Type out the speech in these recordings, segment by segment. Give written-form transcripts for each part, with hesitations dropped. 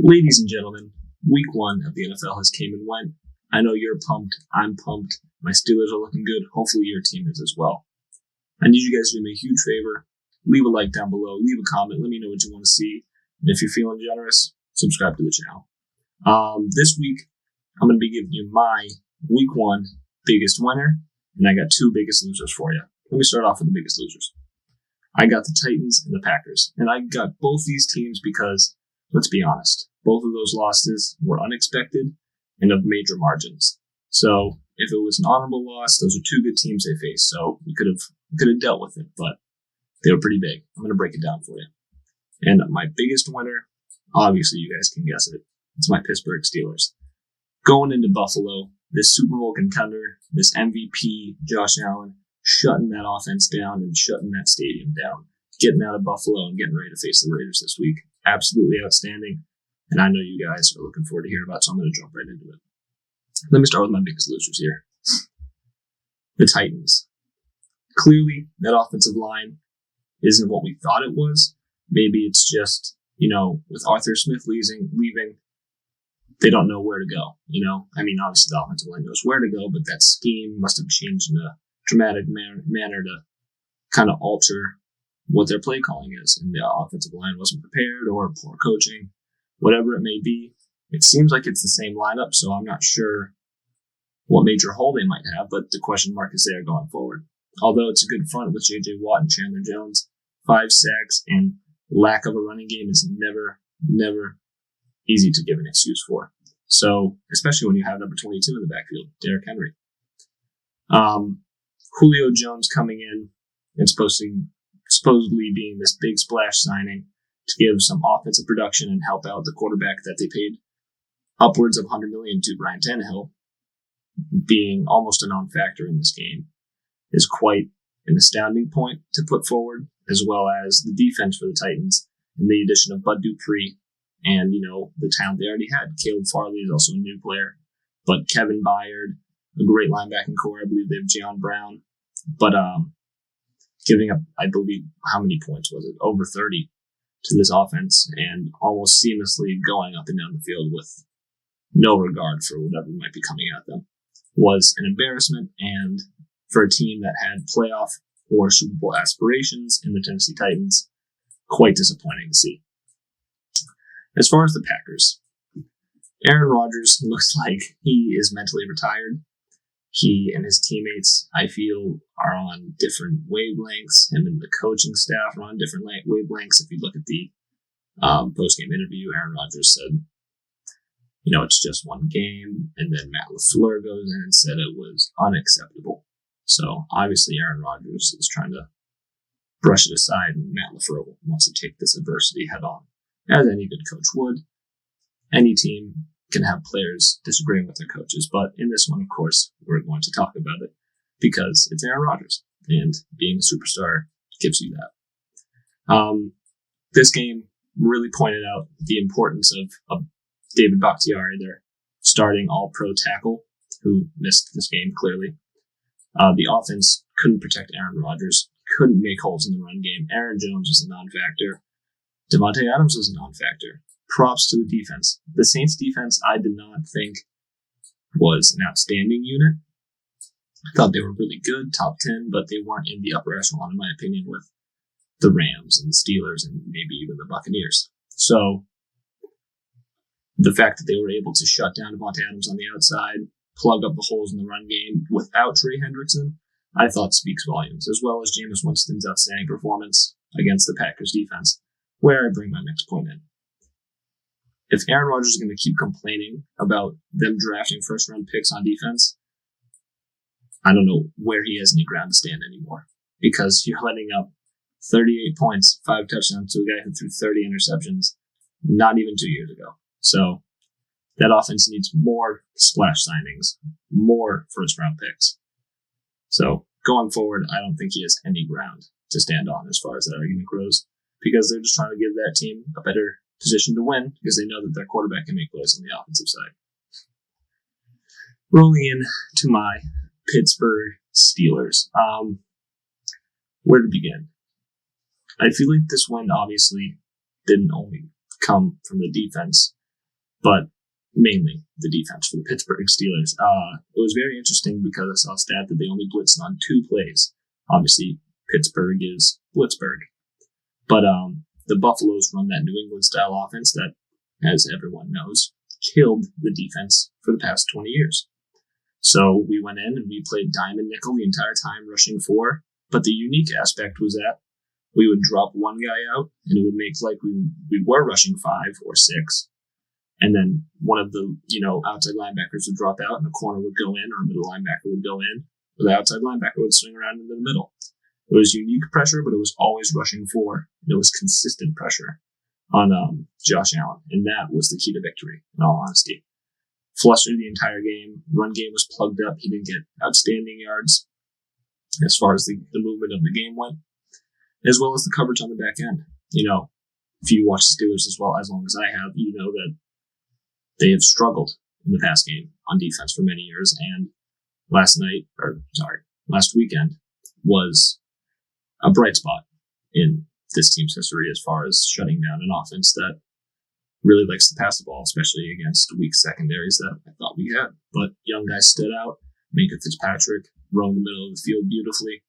Ladies and gentlemen, week 1 of the NFL has came and went. I know you're pumped. I'm pumped. My Steelers are looking good. Hopefully your team is as well. I need you guys to do me a huge favor. Leave a like down below. Leave a comment. Let me know what you want to see. And if you're feeling generous, subscribe to the channel. This week, I'm going to be giving you my week 1 biggest winner, and I got 2 biggest losers for you. Let me start off with the biggest losers. I got the Titans and the Packers, and I got both these teams because, let's be honest, both of those losses were unexpected and of major margins. So if it was an honorable loss, those are 2 good teams they faced, so we could have dealt with it, but they were pretty big. I'm going to break it down for you. And my biggest winner, obviously you guys can guess it, it's my Pittsburgh Steelers. Going into Buffalo, this Super Bowl contender, this MVP, Josh Allen, shutting that offense down and shutting that stadium down, getting out of Buffalo and getting ready to face the Raiders this week. Absolutely outstanding. And I know you guys are looking forward to hearing about it, so I'm going to jump right into it. Let me start with my biggest losers here. The Titans. Clearly, that offensive line isn't what we thought it was. Maybe it's just, with Arthur Smith leaving, they don't know where to go, obviously the offensive line knows where to go, but that scheme must have changed in a dramatic manner to kind of alter what their play calling is. And the offensive line wasn't prepared, or poor coaching, whatever it may be. It seems like it's the same lineup, so I'm not sure what major hole they might have, but the question mark is there going forward. Although it's a good front with J.J. Watt and Chandler Jones, 5 sacks and lack of a running game is never easy to give an excuse for. So, especially when you have number 22 in the backfield, Derrick Henry. Julio Jones coming in and supposedly being this big splash signing to give some offensive production and help out the quarterback that they paid upwards of $100 million to, Ryan Tannehill, being almost a non-factor in this game, is quite an astounding point to put forward, as well as the defense for the Titans and the addition of Bud Dupree and, the talent they already had. Caleb Farley is also a new player, but Kevin Byard, a great linebacking core. I believe they have Jayon Brown, but giving up, I believe, how many points was it? Over 30 to this offense, and almost seamlessly going up and down the field with no regard for whatever might be coming at them, was an embarrassment. And for a team that had playoff or Super Bowl aspirations in the Tennessee Titans, quite disappointing to see. As far as the Packers, Aaron Rodgers looks like he is mentally retired. He and his teammates, I feel, are on different wavelengths. Him and the coaching staff are on different wavelengths. If you look at the post-game interview, Aaron Rodgers said, it's just one game. And then Matt LaFleur goes in and said it was unacceptable. So obviously Aaron Rodgers is trying to brush it aside, and Matt LaFleur wants to take this adversity head on, as any good coach would. Any team can have players disagreeing with their coaches, but in this one, of course, we're going to talk about it because it's Aaron Rodgers, and being a superstar gives you that. This game really pointed out the importance of David Bakhtiari, their starting all-pro tackle, who missed this game clearly. The offense couldn't protect Aaron Rodgers, couldn't make holes in the run game. Aaron Jones was a non-factor. Devontae Adams was a non-factor. Props to the defense. The Saints defense, I did not think was an outstanding unit. I thought they were really good, top 10, but they weren't in the upper echelon, in my opinion, with the Rams and the Steelers and maybe even the Buccaneers. So the fact that they were able to shut down Devontae Adams on the outside, plug up the holes in the run game without Trey Hendrickson, I thought speaks volumes, as well as Jameis Winston's outstanding performance against the Packers defense, where I bring my next point in. If Aaron Rodgers is going to keep complaining about them drafting first-round picks on defense, I don't know where he has any ground to stand anymore, because you're letting up 38 points, 5 touchdowns to a guy who threw 30 interceptions not even 2 years ago. So that offense needs more splash signings, more first-round picks. So going forward, I don't think he has any ground to stand on as far as that argument grows, because they're just trying to give that team a better position to win because they know that their quarterback can make plays on the offensive side. Rolling in to my Pittsburgh Steelers. Where to begin? I feel like this win obviously didn't only come from the defense, but mainly the defense for the Pittsburgh Steelers. It was very interesting because I saw a stat that they only blitzed on 2 plays. Obviously, Pittsburgh is Blitzburg. But the Buffaloes run that New England-style offense that, as everyone knows, killed the defense for the past 20 years. So we went in and we played dime and nickel the entire time, rushing 4. But the unique aspect was that we would drop one guy out, and it would make like we were rushing 5 or 6. And then one of the, outside linebackers would drop out and a corner would go in or a middle linebacker would go in. Or the outside linebacker would swing around into the middle. It was unique pressure, but it was always rushing 4. And it was consistent pressure on Josh Allen. And that was the key to victory, in all honesty. Flustered the entire game. Run game was plugged up. He didn't get outstanding yards as far as the movement of the game went, as well as the coverage on the back end. If you watch the Steelers as well as long as I have, you know that they have struggled in the past game on defense for many years, and last weekend was a bright spot in this team's history as far as shutting down an offense that really likes to pass the ball, especially against weak secondaries that I thought we had. But young guys stood out. Minka Fitzpatrick roamed the middle of the field beautifully.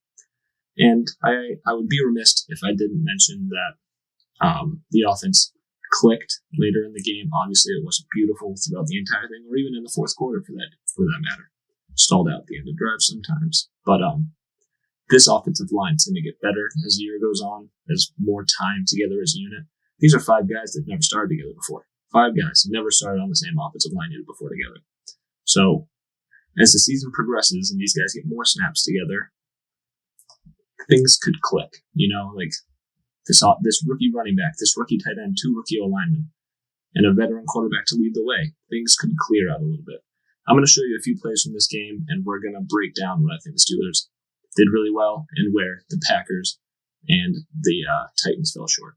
And I would be remiss if I didn't mention that the offense clicked later in the game. Obviously, it wasn't beautiful throughout the entire thing, or even in the fourth quarter for that matter. Stalled out at the end of drives sometimes. But this offensive line is going to get better as the year goes on, as more time together as a unit. These are 5 guys that never started together before. 5 guys who never started on the same offensive line unit before together. So as the season progresses and these guys get more snaps together, things could click. Like this rookie running back, this rookie tight end, 2 rookie O-linemen, and a veteran quarterback to lead the way. Things could clear out a little bit. I'm going to show you a few plays from this game, and we're going to break down what I think the Steelers did really well and where the Packers and the Titans fell short.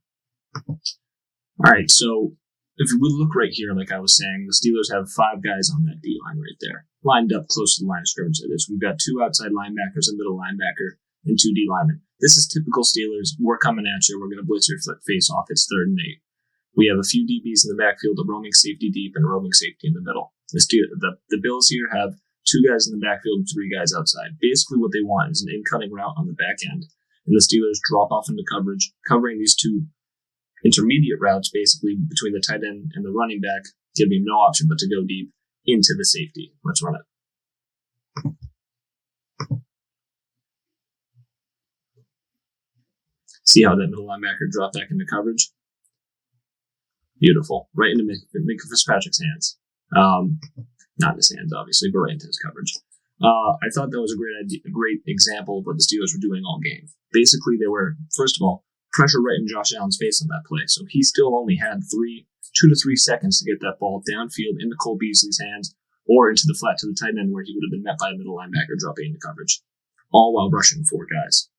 All right, so if we look right here, like I was saying, the Steelers have 5 guys on that D-line right there, lined up close to the line of scrimmage. We've got 2 outside linebackers, a middle linebacker, and 2 D linemen. This is typical Steelers. We're coming at you. We're going to blitz your face off. It's 3rd and 8. We have a few DBs in the backfield, a roaming safety deep, and a roaming safety in the middle. The Bills here have 2 guys in the backfield and 3 guys outside. Basically what they want is an in-cutting route on the back end, and the Steelers drop off into coverage, covering these 2 intermediate routes basically between the tight end and the running back, giving him no option but to go deep into the safety. Let's run it. See how that middle linebacker dropped back into coverage? Beautiful. Right into Minka Fitzpatrick's hands. Not in his hands, obviously, but right into his coverage. I thought that was a great example of what the Steelers were doing all game. Basically, they were, first of all, pressure right in Josh Allen's face on that play. So he still only had 2 to 3 seconds to get that ball downfield into Cole Beasley's hands or into the flat to the tight end where he would have been met by a middle linebacker dropping into coverage, all while rushing 4 guys.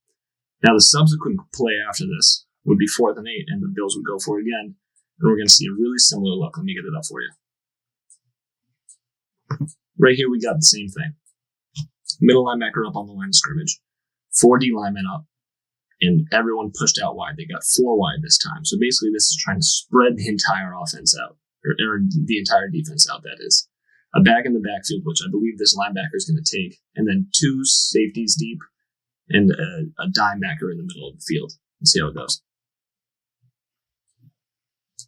Now, the subsequent play after this would be 4th and 8, and the Bills would go for it again, and we're going to see a really similar look. Let me get it up for you. Right here, we got the same thing. Middle linebacker up on the line of scrimmage, 4 D linemen up, and everyone pushed out wide. They got 4 wide this time. So basically, this is trying to spread the entire offense out, or the entire defense out, that is. A back in the backfield, which I believe this linebacker is going to take, and then 2 safeties deep, and a dime backer in the middle of the field. Let's see how it goes.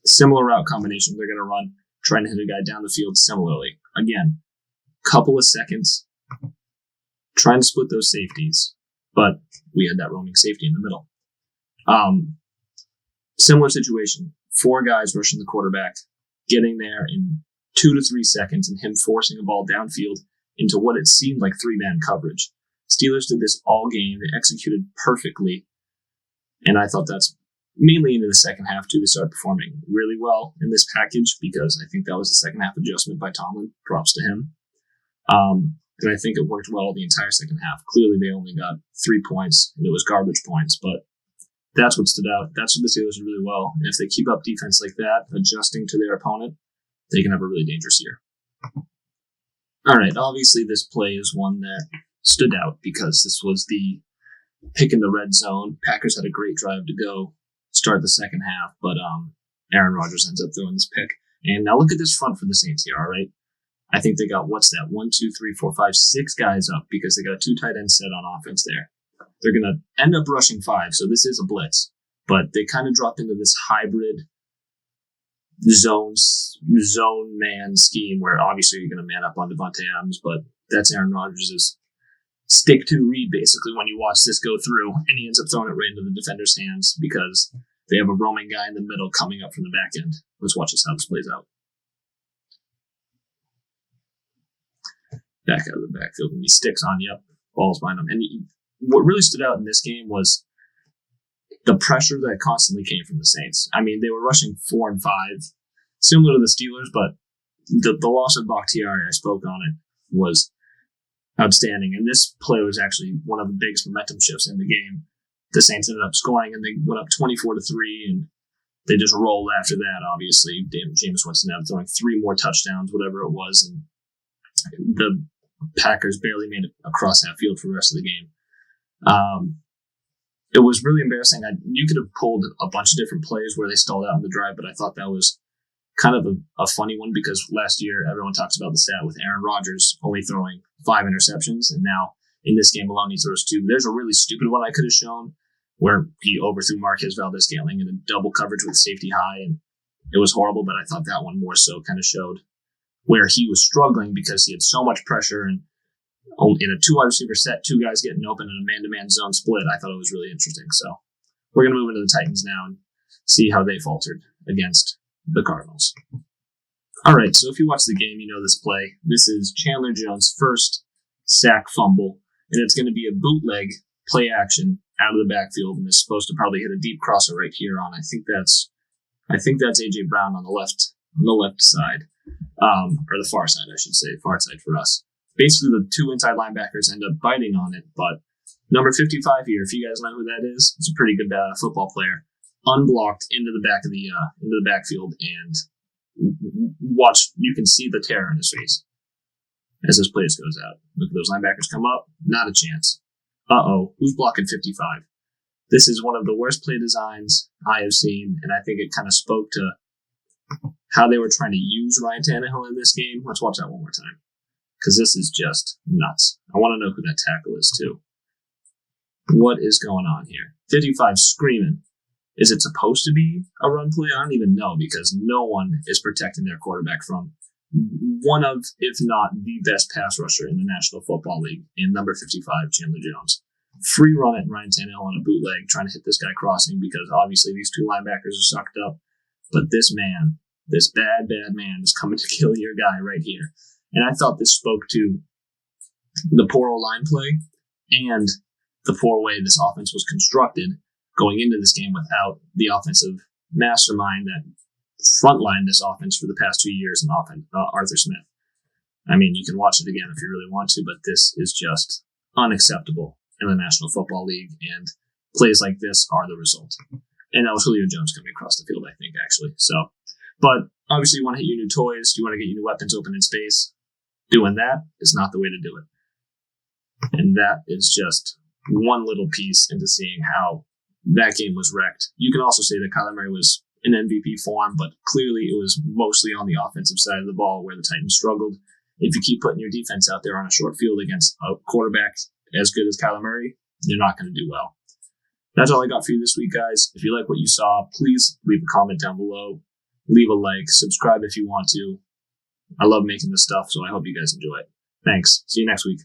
Similar route combination they're going to run, trying to hit a guy down the field similarly. Again, couple of seconds, trying to split those safeties, but we had that roaming safety in the middle. Similar situation, 4 guys rushing the quarterback, getting there in 2 to 3 seconds, and him forcing a ball downfield into what it seemed like 3-man coverage. Steelers did this all game. They executed perfectly, and I thought that's mainly into the second half too. They started performing really well in this package because I think that was the second half adjustment by Tomlin. Props to him. And I think it worked well the entire second half. Clearly, they only got 3 points, and it was garbage points, but that's what stood out. That's what the Steelers did really well. And if they keep up defense like that, adjusting to their opponent, they can have a really dangerous year. All right, obviously this play is one that stood out because this was the pick in the red zone. Packers had a great drive to go start the second half, but Aaron Rodgers ends up throwing this pick. And now look at this front for the Saints here, all right? I think they got, 6 guys up because they got 2 tight ends set on offense there. They're going to end up rushing 5, so this is a blitz. But they kind of dropped into this hybrid zone man scheme where obviously you're going to man up on Devontae Adams, but that's Aaron Rodgers' stick to read basically when you watch this go through, and he ends up throwing it right into the defender's hands because they have a roaming guy in the middle coming up from the back end. Let's watch this how this plays out. Back out of the backfield, and he sticks on, balls behind him. And what really stood out in this game was the pressure that constantly came from the Saints. I mean, they were rushing 4 and 5, similar to the Steelers, but the loss of Bakhtiari, I spoke on it, was outstanding. And this play was actually one of the biggest momentum shifts in the game. The Saints ended up scoring, and they went up 24-3, and they just rolled after that, obviously. Jameis Winston ended up throwing 3 more touchdowns, whatever it was, and the Packers barely made it across half field for the rest of the game. It was really embarrassing. You could have pulled a bunch of different plays where they stalled out on the drive, but I thought that was kind of a funny one because last year everyone talks about the stat with Aaron Rodgers only throwing 5 interceptions, and now in this game alone he throws 2. There's a really stupid one I could have shown where he overthrew Marquez Valdez-Scantling in a double coverage with safety high, and it was horrible, but I thought that one more so kind of showed where he was struggling because he had so much pressure, and in a 2 wide receiver set, 2 guys getting open in a man-to-man zone split. I thought it was really interesting. So we're going to move into the Titans now and see how they faltered against the Cardinals. All right, so if you watch the game, you know this play. This is Chandler Jones' first sack fumble, and it's going to be a bootleg play action out of the backfield, and it's supposed to probably hit a deep crosser right here on. I think that's A.J. Brown on the left side, or the far side, I should say, far side for us. Basically, the 2 inside linebackers end up biting on it, but number 55 here, if you guys know who that is, he's a pretty good football player, unblocked into the backfield, and watch, you can see the terror in his face as this play goes out. Look at those linebackers come up, not a chance. Who's blocking 55? This is one of the worst play designs I have seen, and I think it kind of spoke to how they were trying to use Ryan Tannehill in this game. Let's watch that one more time, because this is just nuts. I want to know who that tackle is, too. What is going on here? 55 screaming. Is it supposed to be a run play? I don't even know, because no one is protecting their quarterback from one of, if not the best pass rusher in the National Football League, in number 55, Chandler Jones. Free run it, Ryan Tannehill on a bootleg, trying to hit this guy crossing, because obviously these 2 linebackers are sucked up. But this man, this bad man, is coming to kill your guy right here. And I thought this spoke to the poor O-line play and the poor way this offense was constructed going into this game without the offensive mastermind that frontlined this offense for the past 2 years in Arthur Smith. I mean, you can watch it again if you really want to, but this is just unacceptable in the National Football League, and plays like this are the result. And that was Julio Jones coming across the field, I think, actually. So, but obviously you want to hit your new toys, you want to get your new weapons open in space. Doing that is not the way to do it. And that is just one little piece into seeing how that game was wrecked. You can also say that Kyler Murray was in MVP form, but clearly it was mostly on the offensive side of the ball where the Titans struggled. If you keep putting your defense out there on a short field against a quarterback as good as Kyler Murray, you're not going to do well. That's all I got for you this week, guys. If you like what you saw, please leave a comment down below. Leave a like. Subscribe if you want to. I love making this stuff, so I hope you guys enjoy it. Thanks. See you next week.